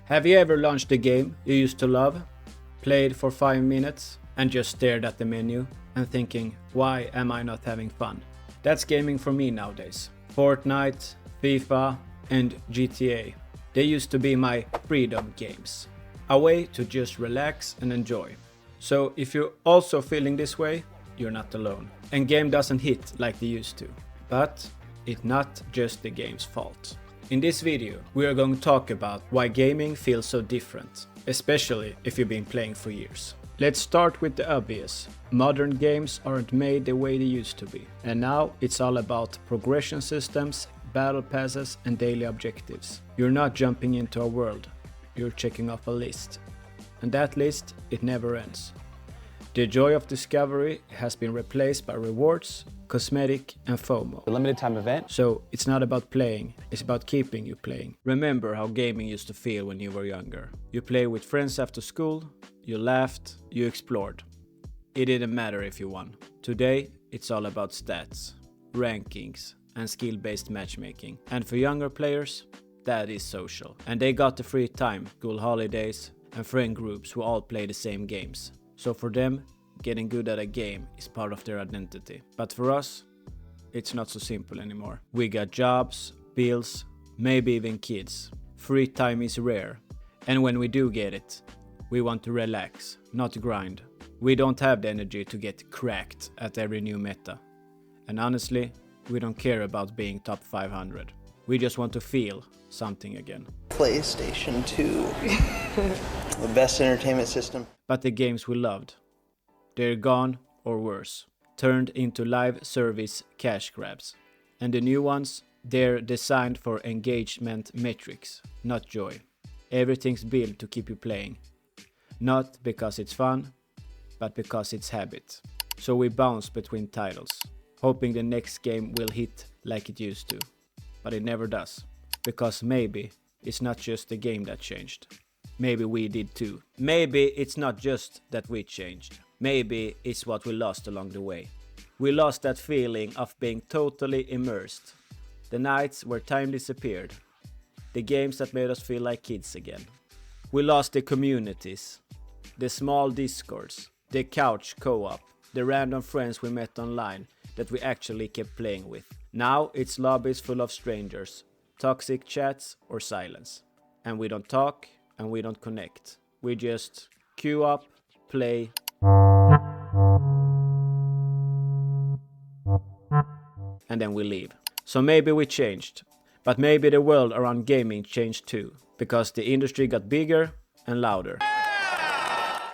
Have you ever launched a game you used to love, played for 5 minutes and just stared at the menu and thinking, why am I not having fun? That's gaming for me nowadays. Fortnite, FIFA and GTA. They used to be my freedom games. A way to just relax and enjoy. So if you're also feeling this way, you're not alone. And game doesn't hit like they used to. But it's not just the game's fault. In this video, we are going to talk about why gaming feels so different, especially if you've been playing for years. Let's start with the obvious. Modern games aren't made the way they used to be. And now it's all about progression systems, battle passes and daily objectives. You're not jumping into a world, you're checking off a list. And that list, it never ends. The joy of discovery has been replaced by rewards, cosmetic and FOMO. A limited time event. So it's not about playing, it's about keeping you playing. Remember how gaming used to feel when you were younger. You played with friends after school, you laughed, you explored. It didn't matter if you won. Today, it's all about stats, rankings and skill-based matchmaking. And for younger players, that is social. And they got the free time, school holidays and friend groups who all play the same games. So for them, getting good at a game is part of their identity. But for us, it's not so simple anymore. We got jobs, bills, maybe even kids. Free time is rare. And when we do get it, we want to relax, not grind. We don't have the energy to get cracked at every new meta. And honestly, we don't care about being top 500. We just want to feel something again. PlayStation 2, the best entertainment system. But the games we loved, they're gone or worse, turned into live service cash grabs. And the new ones, they're designed for engagement metrics, not joy. Everything's built to keep you playing. Not because it's fun, but because it's habit. So we bounce between titles, hoping the next game will hit like it used to. But it never does. Because maybe it's not just the game that changed. Maybe we did too. Maybe it's not just that we changed. Maybe it's what we lost along the way. We lost that feeling of being totally immersed. The nights where time disappeared. The games that made us feel like kids again. We lost the communities. The small discords. The couch co-op. The random friends we met online that we actually kept playing with. Now it's lobbies full of strangers, toxic chats or silence. And we don't talk and we don't connect. We just queue up, play, and then we leave. So maybe we changed, but maybe the world around gaming changed too, because the industry got bigger and louder.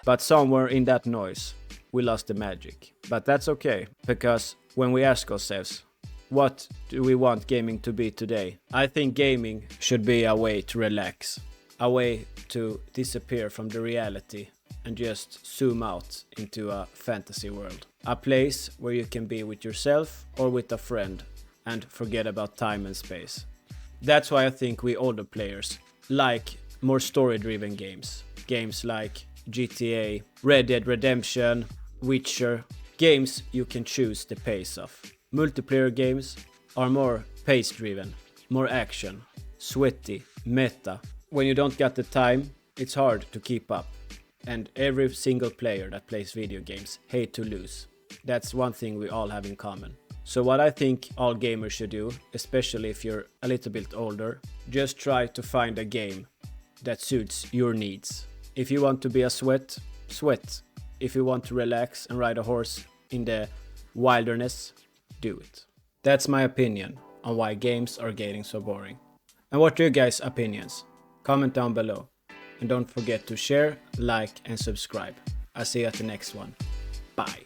But somewhere in that noise, we lost the magic. But that's okay, because when we ask ourselves, what do we want gaming to be today? I think gaming should be a way to relax, a way to disappear from the reality and just zoom out into a fantasy world. A place where you can be with yourself or with a friend and forget about time and space. That's why I think we older players like more story-driven games. Games like GTA, Red Dead Redemption, Witcher. Games you can choose the pace of. Multiplayer games are more pace-driven, more action, sweaty, meta. When you don't got the time, it's hard to keep up. And every single player that plays video games hate to lose. That's one thing we all have in common. So what I think all gamers should do, especially if you're a little bit older, just try to find a game that suits your needs. If you want to be a sweat, sweat. If you want to relax and ride a horse in the wilderness, do it. That's my opinion on why games are getting so boring. And what are your guys' opinions? Comment down below. And don't forget to share, like and subscribe. I'll see you at the next one. Bye.